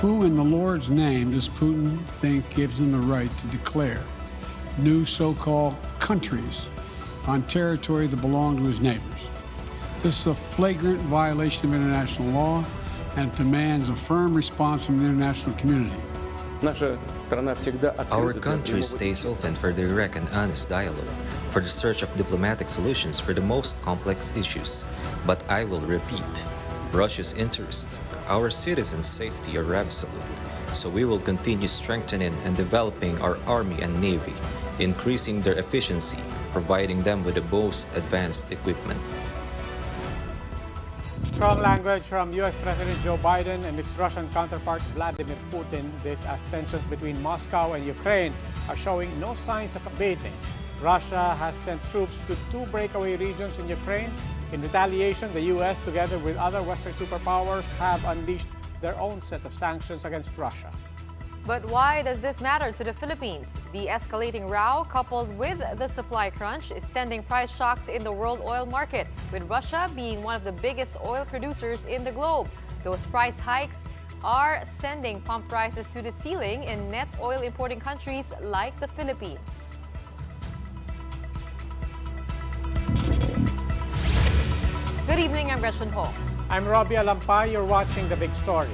Who in the Lord's name does Putin think gives him the right to declare new so-called countries on territory that belong to his neighbors? This is a flagrant violation of international law and demands a firm response from the international community. Our country stays open for direct and honest dialogue, for the search of diplomatic solutions for the most complex issues. But I will repeat, Russia's interests, our citizens' safety are absolute, so we will continue strengthening and developing our army and navy, increasing their efficiency, providing them with the most advanced equipment. Strong language from U.S. President Joe Biden and his Russian counterpart Vladimir Putin. This as tensions between Moscow and Ukraine are showing no signs of abating. Russia has sent troops to 2 breakaway regions in Ukraine. In retaliation, the U.S., together with other Western superpowers, have unleashed their own set of sanctions against Russia. But why does this matter to the Philippines? The escalating row, coupled with the supply crunch, is sending price shocks in the world oil market, with Russia being one of the biggest oil producers in the globe. Those price hikes are sending pump prices to the ceiling in net oil importing countries like the Philippines. Good evening, I'm Gretchen Ho. I'm Robbie Alampay. You're watching The Big Story.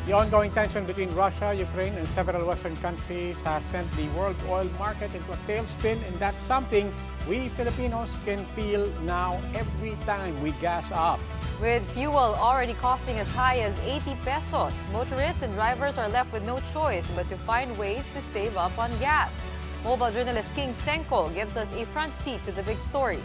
The ongoing tension between Russia, Ukraine, and several Western countries has sent the world oil market into a tailspin, and that's something we Filipinos can feel now every time we gas up. With fuel already costing as high as 80 pesos, motorists and drivers are left with no choice but to find ways to save up on gas. Mobile journalist King Senko gives us a front seat to the big story.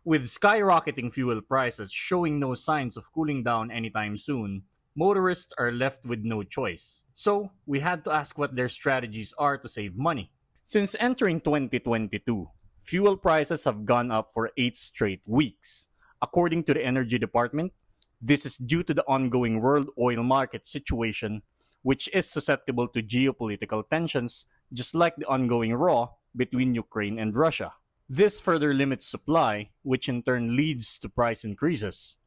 With skyrocketing fuel prices showing no signs of cooling down anytime soon, motorists are left with no choice. So, we had to ask what their strategies are to save money. Since entering 2022, fuel prices have gone up for 8 straight weeks. According to the Energy Department, this is due to the ongoing world oil market situation, which is susceptible to geopolitical tensions, just like the ongoing war between Ukraine and Russia. This further limits supply, which in turn leads to price increases.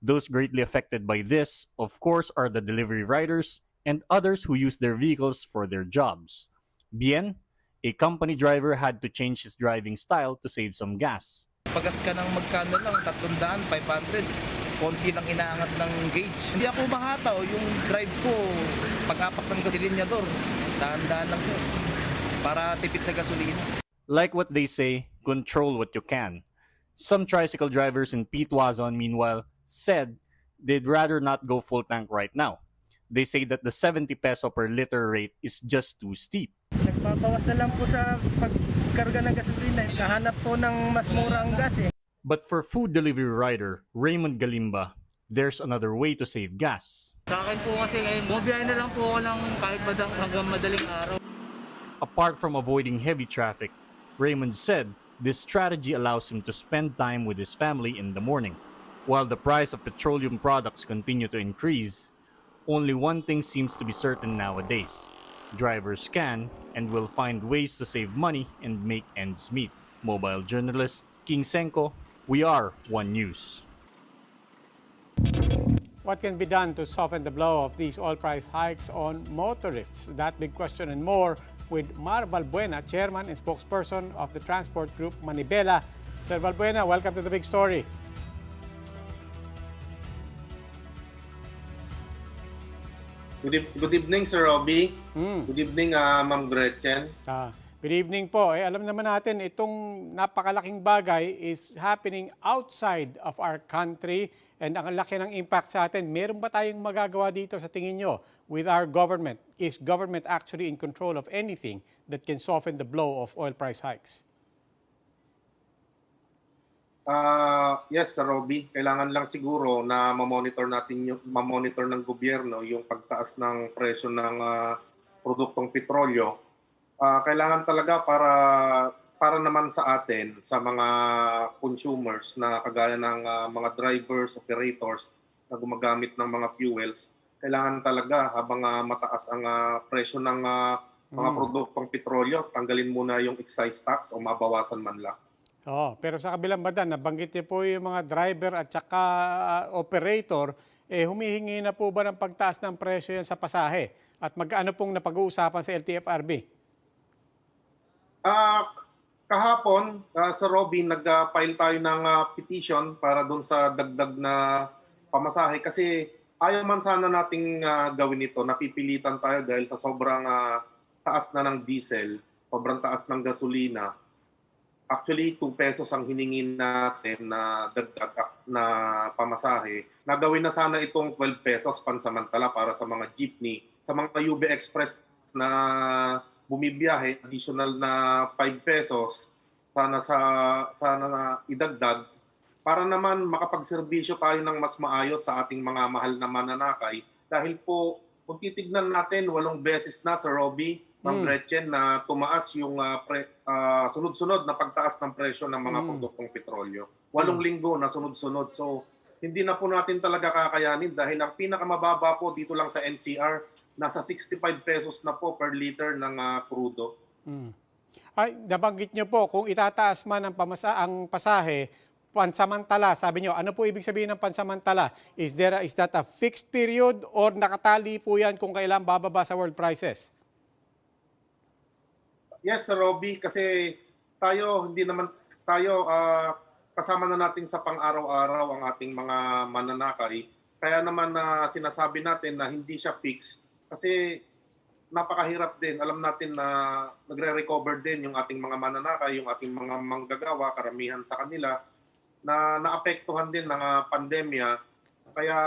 Those greatly affected by this, of course, are the delivery riders and others who use their vehicles for their jobs. Bien, a company driver had to change his driving style to save some gas. Pagas ka ng magkano lang, 300, 500. Konti lang inaangat ng gauge. Hindi ako mahataw, yung drive ko, pag-apak ng gasilinyador, dahan-dahan lang sir, para tipid sa gasolina. Like what they say, control what you can. Some tricycle drivers in Pitwazon, meanwhile, said they'd rather not go full tank right now. They say that the 70 peso per liter rate is just too steep. Nagbabawas na lang po sa pagkarga ng gasolina. Kahanap po ng mas murang gas eh. But for food delivery rider Raymond Galimba, there's another way to save gas. Sa akin po kasi ngayon, bumiyahe na lang po ako ng kahit hanggang madaling araw. Apart from avoiding heavy traffic, Raymond said this strategy allows him to spend time with his family in the morning. While the price of petroleum products continue to increase, only one thing seems to be certain nowadays. Drivers can and will find ways to save money and make ends meet. Mobile journalist King Senko, we are One News. What can be done to soften the blow of these oil price hikes on motorists? That big question and more with Mar Valbuena, Chairman and Spokesperson of the Transport Group Manibela. Sir Valbuena, welcome to The Big Story. Good evening, Sir Robbie. Good evening, Ma'am Gretchen. Good evening po. Alam naman natin, itong napakalaking bagay is happening outside of our country and ang laki ng impact sa atin. Meron ba tayong magagawa dito sa tingin nyo with our government? Is government actually in control of anything that can soften the blow of oil price hikes? Yes, Sir Robbie. Kailangan lang siguro na mamonitor ng gobyerno yung pagtaas ng presyo ng produktong petrolyo. Kailangan talaga para naman sa atin, sa mga consumers na kagaya ng mga drivers, operators na gumagamit ng mga fuels, kailangan talaga habang mataas ang presyo ng mga produktong petrolyo, tanggalin muna yung excise tax o mabawasan man lang. Oo, pero sa kabilang banda, nabanggit niyo po yung mga driver at saka operator, humihingi na po ba ng pagtaas ng presyo yan sa pasahe? At magkano pong napag-uusapan sa LTFRB? Ah, Kahapon sa Robin nag-file tayo ng petition para doon sa dagdag na pamasahe kasi ayaw man sana nating gawin ito. Napipilitan tayo dahil sa sobrang taas na ng diesel, sobrang taas ng gasolina. Actually, 2 pesos ang hiningin natin na dagdag na pamasahe. Nagawin na sana itong 12 pesos pansamantala para sa mga jeepney. Sa mga UB Express na bumibiyahe, additional na 5 pesos, sana na idagdag para naman makapagserbisyo tayo ng mas maayos sa ating mga mahal na mananakay. Dahil po, kung titignan natin, 8 beses na sa Robbie, Ma'am Gretchen, na tumaas yung sunod-sunod na pagtaas ng presyo ng mga produktong petrolyo. 8 linggo na sunod-sunod. So, hindi na po natin talaga kakayanin dahil ang pinakamababa po dito lang sa NCR, nasa 65 pesos na po per liter ng krudo. Ay, nabanggit niyo po, kung itataas man ang pasahe, pansamantala, sabi niyo, ano po ibig sabihin ng pansamantala? Is that a fixed period or nakatali po yan kung kailan bababa sa world prices? Yes, Sir Robbie, kasi hindi naman tayo kasama na natin sa pang-araw-araw ang ating mga mananakay. Kaya naman sinasabi natin na hindi siya fixed kasi napakahirap din. Alam natin na nagre-recover din yung ating mga mananakay, yung ating mga manggagawa, karamihan sa kanila na naapektuhan din ng pandemya. Kaya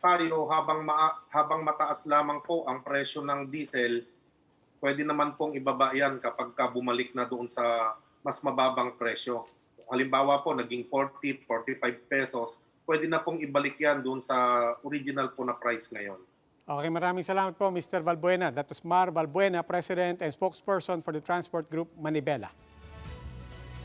tayo habang mataas lamang po ang presyo ng diesel, pwede naman pong ibaba yan kapag bumalik na doon sa mas mababang presyo. Halimbawa po, naging 40, 45 pesos, pwede na pong ibalik yan doon sa original po na price ngayon. Okay, maraming salamat po, Mr. Valbuena. That was Mar Valbuena, President and Spokesperson for the Transport Group Manibela.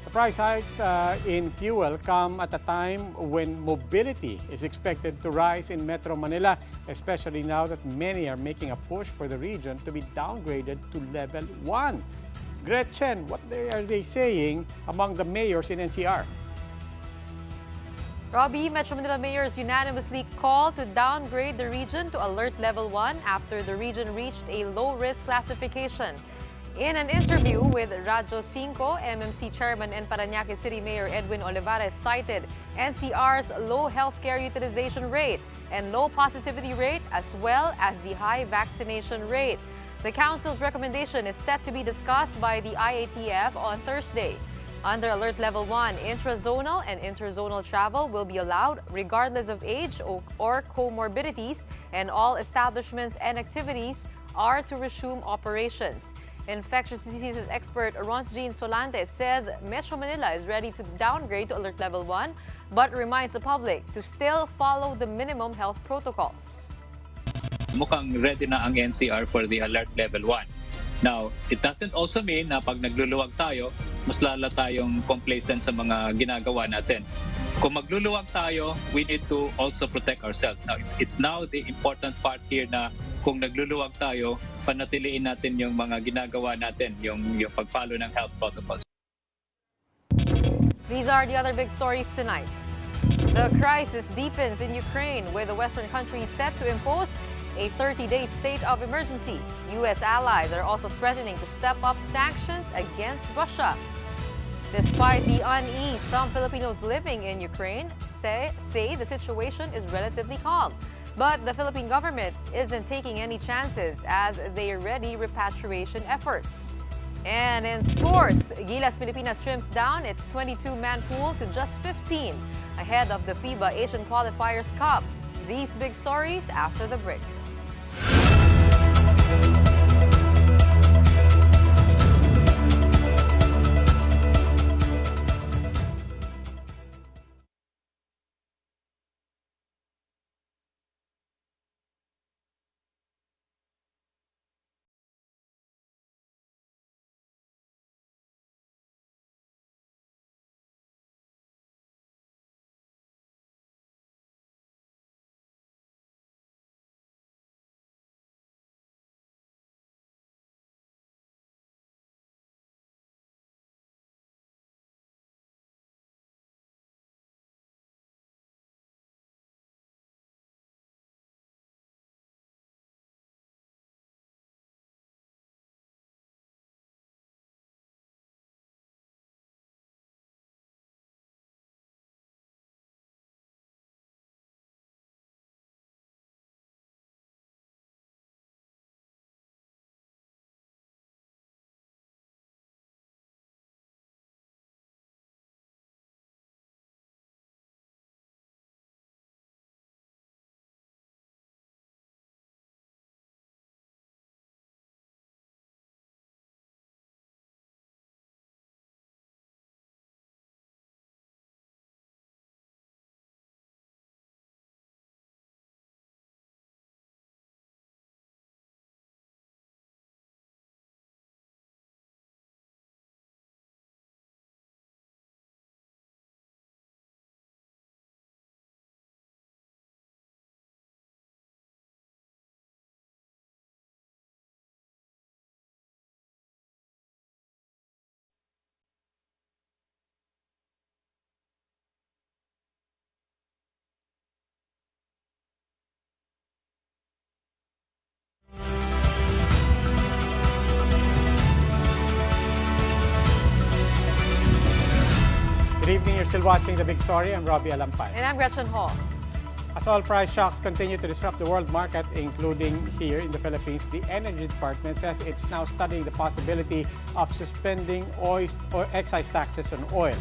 The price hikes in fuel come at a time when mobility is expected to rise in Metro Manila, especially now that many are making a push for the region to be downgraded to level 1. Gretchen, what are they saying among the mayors in NCR? Robbie, Metro Manila mayors unanimously called to downgrade the region to alert level 1 after the region reached a low-risk classification. In an interview with Radyo 5, MMC Chairman and Parañaque City Mayor Edwin Olivares cited NCR's low healthcare utilization rate and low positivity rate as well as the high vaccination rate. The council's recommendation is set to be discussed by the IATF on Thursday. Under Alert Level 1, intrazonal and interzonal travel will be allowed regardless of age or comorbidities, and all establishments and activities are to resume operations. Infectious diseases expert Ronjean Solante says Metro Manila is ready to downgrade to Alert Level 1, but reminds the public to still follow the minimum health protocols. Mukhang ready na ang NCR for the Alert Level 1. Now, it doesn't also mean na pag nagluluwag tayo, mas lala tayong complacent sa mga ginagawa natin. Kung magluluwag tayo, we need to also protect ourselves. Now, it's now the important part here na kung nagluluwag tayo, panatiliin natin yung mga ginagawa natin, yung pag-follow ng health protocols. These are the other big stories tonight. The crisis deepens in Ukraine, with the Western countries set to impose a 30-day state of emergency. U.S. allies are also threatening to step up sanctions against Russia. Despite the unease, some Filipinos living in Ukraine say the situation is relatively calm. But the Philippine government isn't taking any chances as they ready repatriation efforts. And in sports, Gilas Pilipinas trims down its 22-man pool to just 15 ahead of the FIBA Asian Qualifiers Cup. These big stories after the break. evening. You're still watching The Big Story. I'm Robbie Alampay. And I'm Gretchen Hall. As oil price shocks continue to disrupt the world market, including here in the Philippines, the Energy Department says it's now studying the possibility of suspending oil or excise taxes on oil.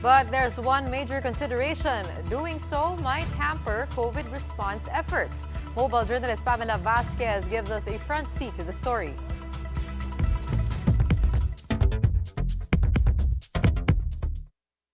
But there's one major consideration. Doing so might hamper COVID response efforts. Mobile journalist Pamela Vasquez gives us a front seat to the story.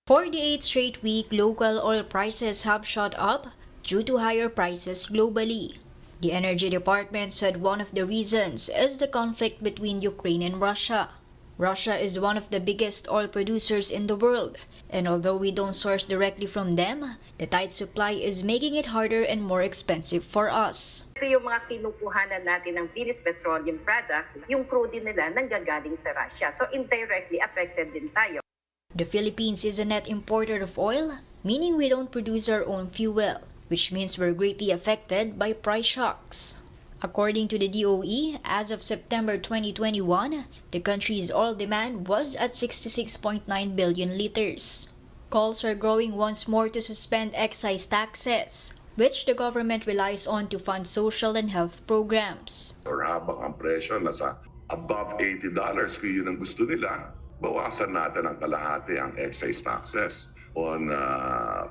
48 straight week local oil prices have shot up due to higher prices globally. The Energy Department said one of the reasons is the conflict between Ukraine and Russia. Russia is one of the biggest oil producers in the world, and although we don't source directly from them, the tight supply is making it harder and more expensive for us. Ito yung mga kinukuhanan natin ng finished petroleum products, yung crude nila nanggagaling sa Russia. So indirectly affected din tayo. The Philippines is a net importer of oil, meaning we don't produce our own fuel, which means we're greatly affected by price shocks. According to the DOE, as of September 2021, the country's oil demand was at 66.9 billion liters. Calls are growing once more to suspend excise taxes, which the government relies on to fund social and health programs. Or habang ang presyo nasa above $80 kung yun ang gusto nila, bawasan natin ang kalahati ang excise taxes on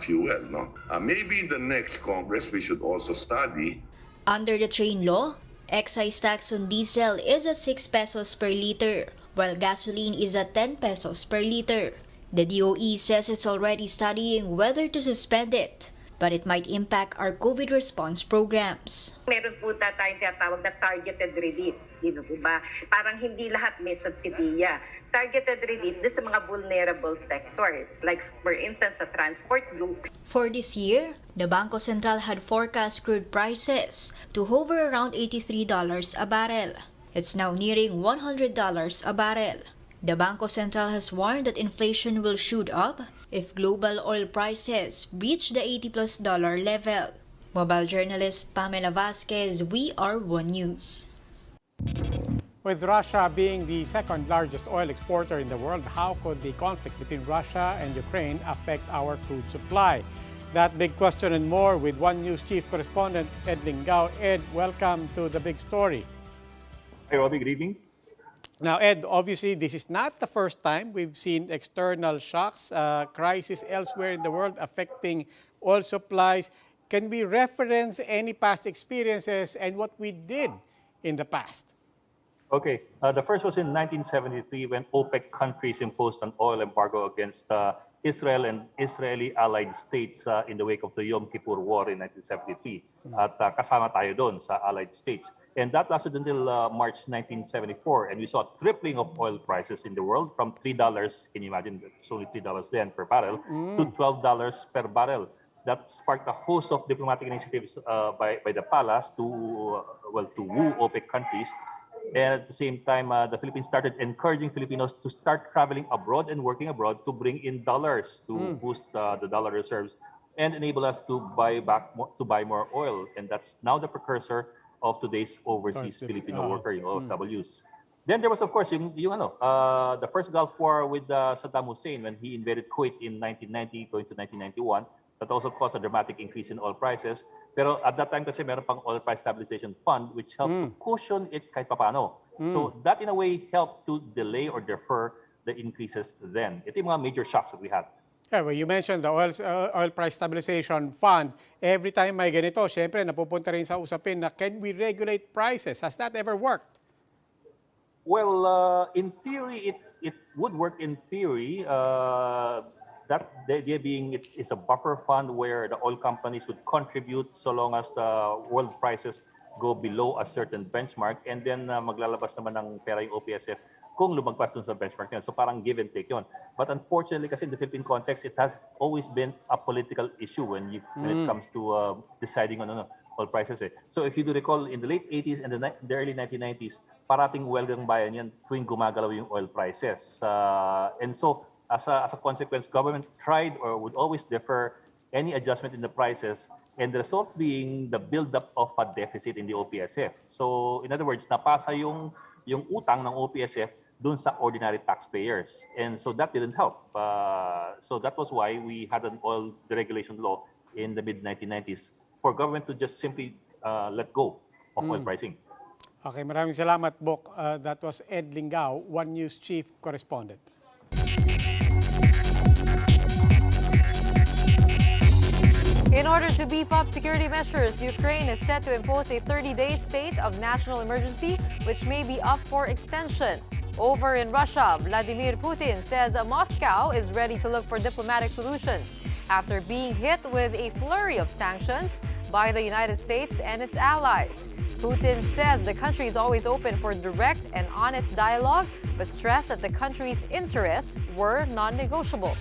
fuel. No? Maybe in the next Congress we should also study. Under the train law, excise tax on diesel is at 6 pesos per liter, while gasoline is at 10 pesos per liter. The DOE says it's already studying whether to suspend it, but it might impact our COVID response programs. Meron po tayong tinatawag na targeted relief. Dito po ba? Parang hindi lahat may subsidiya. Targeted relief sa mga vulnerable sectors, like for instance sa transport group. For this year, the Bangko Sentral had forecast crude prices to hover around $83 a barrel. It's now nearing $100 a barrel. The Bangko Sentral has warned that inflation will shoot up if global oil prices reach the $80+ level. Mobile journalist Pamela Vasquez, We Are One News. With Russia being the second largest oil exporter in the world, how could the conflict between Russia and Ukraine affect our crude supply? That big question and more with One News Chief Correspondent Ed Lingao. Ed, welcome to The Big Story. Hey, Robbie, good evening. Now, Ed, obviously, this is not the first time we've seen external shocks, crisis elsewhere in the world affecting oil supplies. Can we reference any past experiences and what we did in the past? Okay, the first was in 1973 when OPEC countries imposed an oil embargo against Israel and Israeli allied states in the wake of the Yom Kippur War in 1973. At kasama tayo doon sa allied states. And that lasted until March 1974. And we saw a tripling of oil prices in the world from $3, can you imagine, it's only $3 then per barrel, to $12 per barrel. That sparked a host of diplomatic initiatives by the palace to woo OPEC countries. And at the same time, the Philippines started encouraging Filipinos to start traveling abroad and working abroad to bring in dollars to boost the dollar reserves and enable us to buy more oil. And that's now the precursor of today's overseas Filipino worker, OFWs. Then there was, of course, the first Gulf War with Saddam Hussein when he invaded Kuwait in 1990 going to 1991. That also caused a dramatic increase in oil prices. Pero at that time kasi meron pang oil price stabilization fund which helped to cushion it kahit papano. So that in a way helped to delay or defer the increases then. Ito yung mga major shocks that we had. Yeah, well, you mentioned the oil price stabilization fund. Every time may ganito, syempre napupunta rin sa usapin na can we regulate prices? Has that ever worked? Well, in theory, it would work in theory. That the idea being it is a buffer fund where the oil companies would contribute so long as world prices go below a certain benchmark, and then maglalabas naman ng pera yung OPSF kung lumagpas dun sa benchmark yun. So parang give and take yun. But unfortunately, kasi in the Philippine context, it has always been a political issue when it comes to deciding on oil prices. So if you do recall, in the late 80s and the early 1990s, parating welgang bayan yan tuwing gumagalaw yung oil prices. And so, as a consequence, government tried or would always defer any adjustment in the prices, and the result being the buildup of a deficit in the OPSF. So, in other words, napasa yung utang ng OPSF dun sa ordinary taxpayers. And so that didn't help. So that was why we had an oil deregulation law in the mid-1990s for government to just simply let go of oil pricing. Okay, maraming salamat, Bok. That was Ed Lingao, One News Chief Correspondent. In order to beef up security measures, Ukraine is set to impose a 30-day state of national emergency, which may be up for extension. Over in Russia, Vladimir Putin says Moscow is ready to look for diplomatic solutions after being hit with a flurry of sanctions by the United States and its allies. Putin says the country is always open for direct and honest dialogue, but stressed that the country's interests were non-negotiable.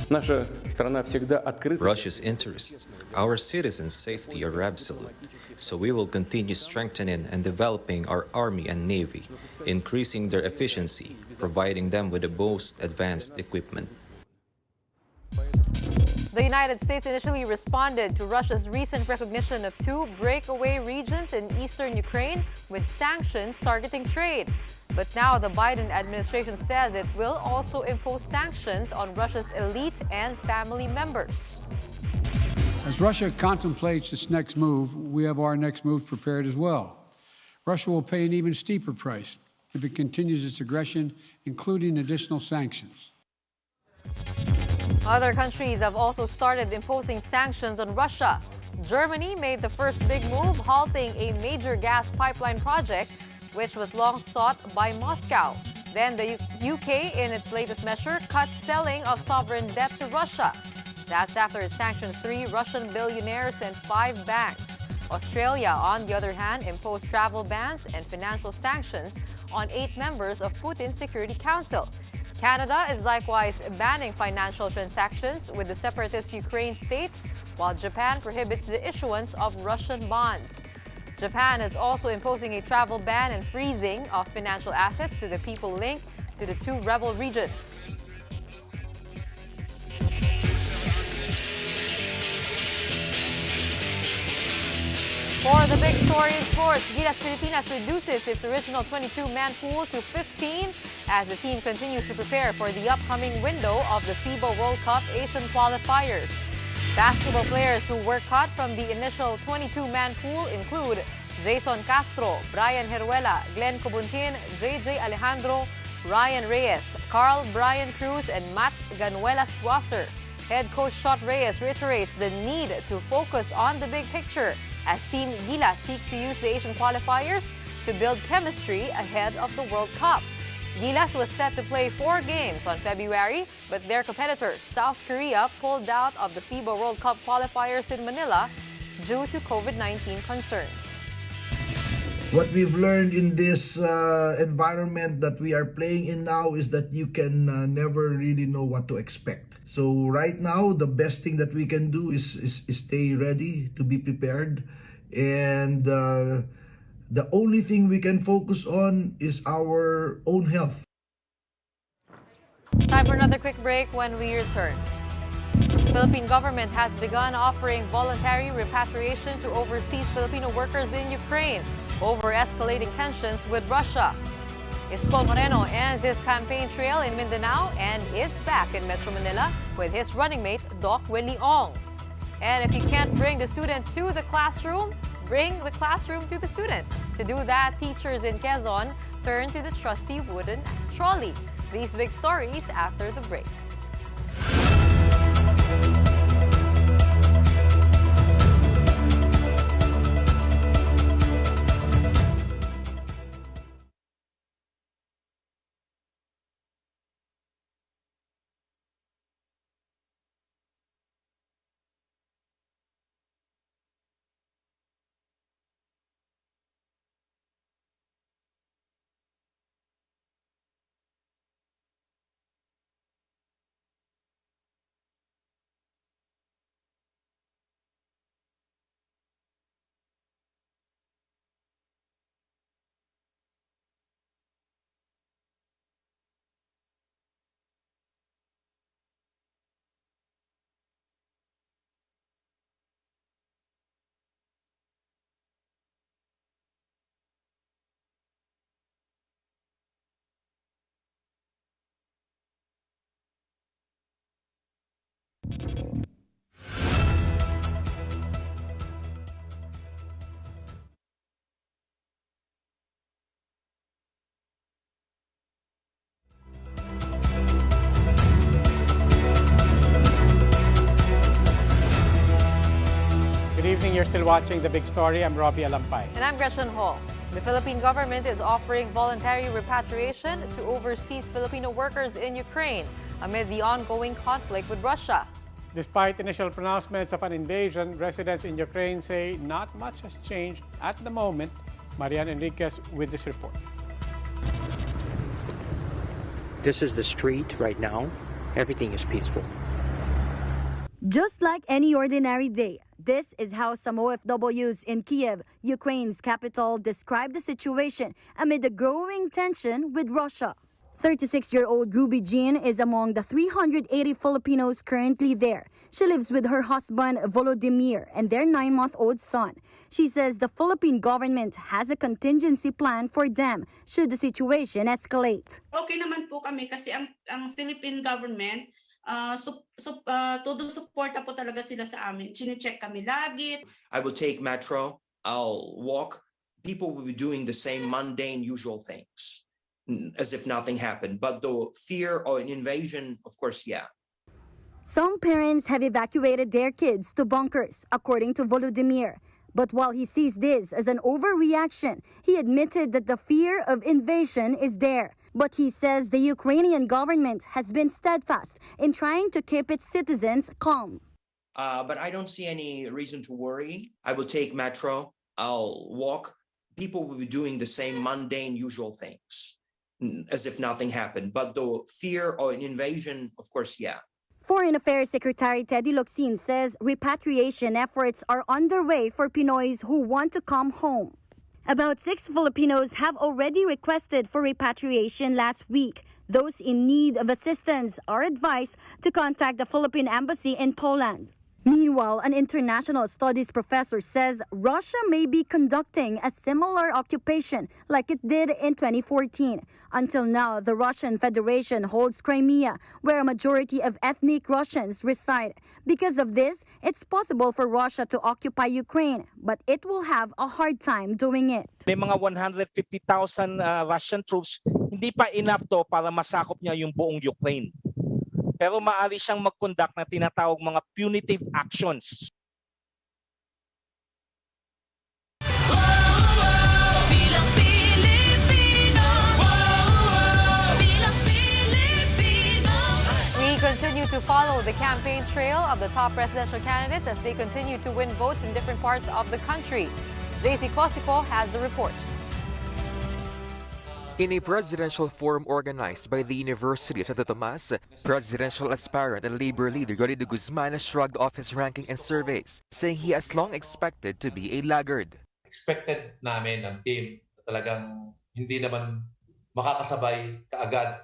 Russia's interests, our citizens' safety are absolute. So we will continue strengthening and developing our army and navy, increasing their efficiency, providing them with the most advanced equipment. The United States initially responded to Russia's recent recognition of 2 breakaway regions in eastern Ukraine with sanctions targeting trade. But now the Biden administration says it will also impose sanctions on Russia's elite and family members. As Russia contemplates its next move, we have our next move prepared as well. Russia will pay an even steeper price if it continues its aggression, including additional sanctions. Other countries have also started imposing sanctions on Russia. Germany made the first big move, halting a major gas pipeline project, which was long sought by Moscow. Then the UK, in its latest measure, cut selling of sovereign debt to Russia. That's after it sanctioned 3 Russian billionaires and 5 banks. Australia, on the other hand, imposed travel bans and financial sanctions on 8 members of Putin's Security Council. Canada is likewise banning financial transactions with the separatist Ukraine states, while Japan prohibits the issuance of Russian bonds. Japan is also imposing a travel ban and freezing of financial assets to the people linked to the 2 rebel regions. For the big story in sports, Gilas Pilipinas reduces its original 22-man pool to 15 as the team continues to prepare for the upcoming window of the FIBA World Cup Asian Qualifiers. Basketball players who were cut from the initial 22-man pool include Jason Castro, Brian Heruela, Glenn Cobuntin, JJ Alejandro, Ryan Reyes, Carl Brian Cruz, and Matt Ganuelas-Wasser. Head coach Shot Reyes reiterates the need to focus on the big picture as Team Gilas seeks to use the Asian qualifiers to build chemistry ahead of the World Cup. Gilas was set to play 4 games on February, but their competitor, South Korea, pulled out of the FIBA World Cup qualifiers in Manila due to COVID-19 concerns. What we've learned in this environment that we are playing in now is that you can never really know what to expect. So right now, the best thing that we can do is stay ready, to be prepared. And the only thing we can focus on is our own health. Time for another quick break. When we return, the Philippine government has begun offering voluntary repatriation to overseas Filipino workers in Ukraine over escalating tensions with Russia. Isko Moreno ends his campaign trail in Mindanao and is back in Metro Manila with his running mate, Doc Willie Ong. And if you can't bring the student to the classroom, bring the classroom to the student. To do that, teachers in Quezon turn to the trusty wooden trolley. These big stories after the break. Good evening. You're still watching The Big Story. I'm Robbie Alampay. And I'm Gretchen Hall. The Philippine government is offering voluntary repatriation to overseas Filipino workers in Ukraine amid the ongoing conflict with Russia. Despite initial pronouncements of an invasion, residents in Ukraine say not much has changed at the moment. Marian Enriquez with this report. This is the street right now. Everything is peaceful. Just like any ordinary day, this is how some OFWs in Kiev, Ukraine's capital, describe the situation amid the growing tension with Russia. 36-year-old Ruby Jean is among the 380 Filipinos currently there. She lives with her husband Volodymyr and their 9-month-old son. She says the Philippine government has a contingency plan for them should the situation escalate. Okay naman po kami kasi ang Philippine government todo suporta po talaga sila sa amin. Chine-check kami lagi. I will take metro, I'll walk. People will be doing the same mundane, usual things as if nothing happened. But the fear or an invasion, of course, yeah. Some parents have evacuated their kids to bunkers, according to Volodymyr. But while he sees this as an overreaction, he admitted that the fear of invasion is there. But he says the Ukrainian government has been steadfast in trying to keep its citizens calm. But I don't see any reason to worry. I will take metro, I'll walk. People will be doing the same mundane, usual things as if nothing happened. But the fear or an invasion, of course, yeah. Foreign Affairs Secretary Teddy Locsin says repatriation efforts are underway for Pinoys who want to come home. About 6 Filipinos have already requested for repatriation last week. Those in need of assistance are advised to contact the Philippine Embassy in Poland. Meanwhile, an international studies professor says Russia may be conducting a similar occupation like it did in 2014. Until now, the Russian Federation holds Crimea, where a majority of ethnic Russians reside. Because of this, it's possible for Russia to occupy Ukraine, but it will have a hard time doing it. May mga 150,000 Russian troops, hindi pa enough to para masakop niya yung buong Ukraine. Pero maaari siyang mag-conduct na tinatawag mga punitive actions. We continue to follow the campaign trail of the top presidential candidates as they continue to win votes in different parts of the country. JC Cosico has the report. In a presidential forum organized by the University of Santo Tomas, presidential aspirant and labor leader Yolanda Guzman shrugged off his ranking in surveys, saying he has long expected to be a laggard. Expected namin ng team talagang hindi naman makakasabay kaagad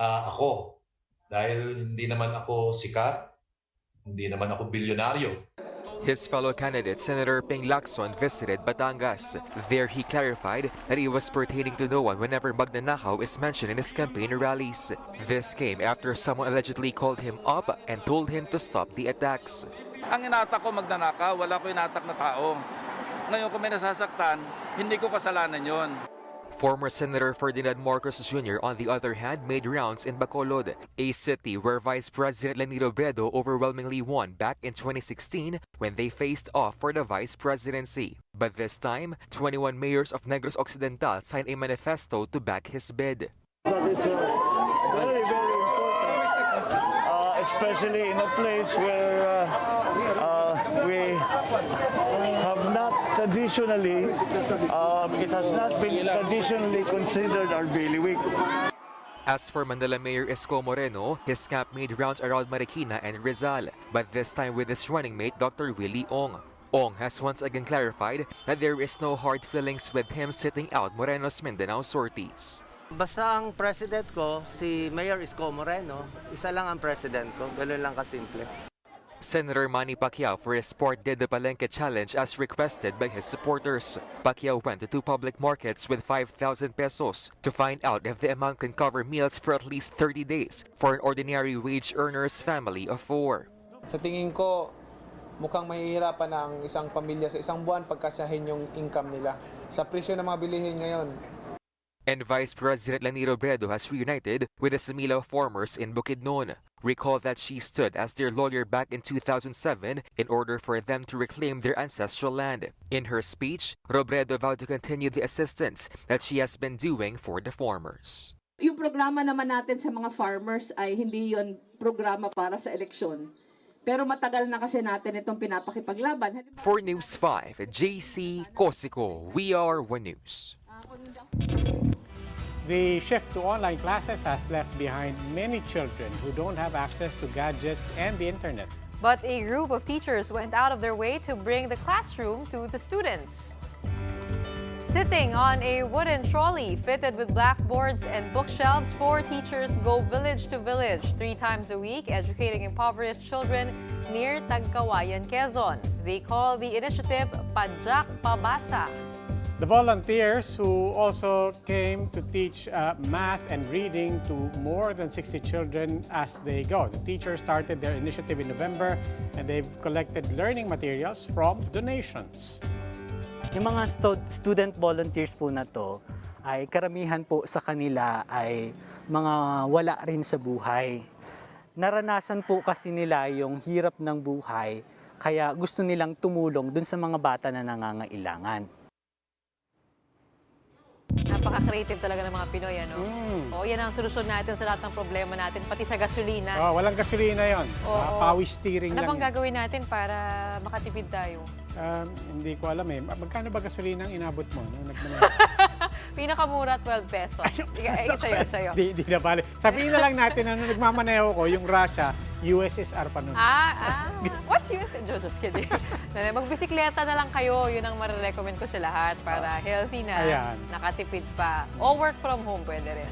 ako dahil hindi naman ako sikat, hindi naman ako bilyonaryo. His fellow candidate, Senator Ping Lacson, visited Batangas. There he clarified that it was pertaining to no one whenever magnanakaw is mentioned in his campaign rallies. This came after someone allegedly called him up and told him to stop the attacks. Ang inatak ko magnanakaw, wala ko inatak na tao. Ngayon kung may nasasaktan, hindi ko kasalanan yon. Former Senator Ferdinand Marcos Jr., on the other hand, made rounds in Bacolod, a city where Vice President Lenny Robredo overwhelmingly won back in 2016 when they faced off for the vice presidency. But this time, 21 mayors of Negros Occidental signed a manifesto to back his bid. That is very, very important, especially in a place where we have not traditionally, it has not been traditionally considered our bailiwick. As for Manila Mayor Isko Moreno, his camp made rounds around Marikina and Rizal, but this time with his running mate Dr. Willie Ong. Ong has once again clarified that there is no hard feelings with him sitting out Moreno's Mindanao sorties. Basta ang president ko, si Mayor Isko Moreno, isa lang ang president ko, ganoon lang kasimple. Senator Manny Pacquiao for his part did the Palenque Challenge as requested by his supporters. Pacquiao went to 2 public markets with 5,000 pesos to find out if the amount can cover meals for at least 30 days for an ordinary wage earner's family of 4. Sa tingin ko, mukhang mahihirapan na ang isang pamilya sa isang buwan pagkasyahin yung income nila. Sa presyo ng mga bilihin ngayon. And Vice President Leni Robredo has reunited with the Similo farmers in Bukidnon. Recall that she stood as their lawyer back in 2007 in order for them to reclaim their ancestral land. In her speech, Robredo vowed to continue the assistance that she has been doing for the farmers. Yung programa naman natin sa mga farmers ay hindi yon programa para sa eleksyon. Pero matagal na kasi natin itong pinapakipaglaban. For News 5, JC Cosico, we are One News. The shift to online classes has left behind many children who don't have access to gadgets and the internet. But a group of teachers went out of their way to bring the classroom to the students. Sitting on a wooden trolley fitted with blackboards and bookshelves, 4 teachers go village to village 3 times a week, educating impoverished children near Tagkawayan, Quezon. They call the initiative Pajak Pabasa. The volunteers, who also came to teach math and reading to more than 60 children as they go. The teachers started their initiative in November, and they've collected learning materials from donations. Yung mga student volunteers po na to, ay karamihan po sa kanila ay mga wala rin sa buhay. Naranasan po kasi nila yung hirap ng buhay, kaya gusto nilang tumulong dun sa mga bata na nangangailangan. Napaka-creative talaga ng mga Pinoy, ano? Oo, yan ang solusyon natin sa lahat ng problema natin, pati sa gasolina. Walang gasolina yon. Power steering lang. Ano bang gagawin natin para makatipid tayo? Hindi ko alam eh. Magkano ba gasolina ang inabot mo? Pinakamura, 12 pesos. Sa'yo. Di na bali. Sabihin na lang natin na nagmamaneho ko, yung Russia, USSR pa nun. What's USSR? Just kidding. Magbisikleta na lang kayo. Yun ang marirecommend ko sa lahat para healthy na, nakatipid pa. O work from home, pwede rin.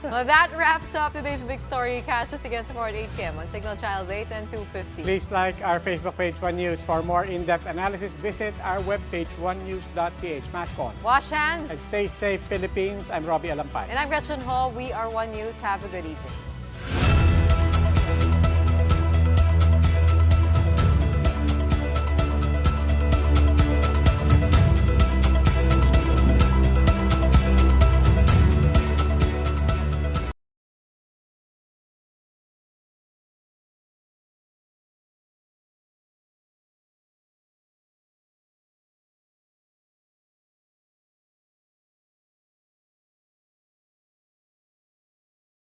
Well, that wraps up today's big story. Catch us again tomorrow at 8 p.m. on Signal Channels 8 and 250. Please like our Facebook page, One News. For more in-depth analysis, visit our webpage, onenews.ph. Mask on. Wash hands. And stay safe, Philippines. I'm Robbie Alampay. And I'm Gretchen Hall. We are One News. Have a good evening.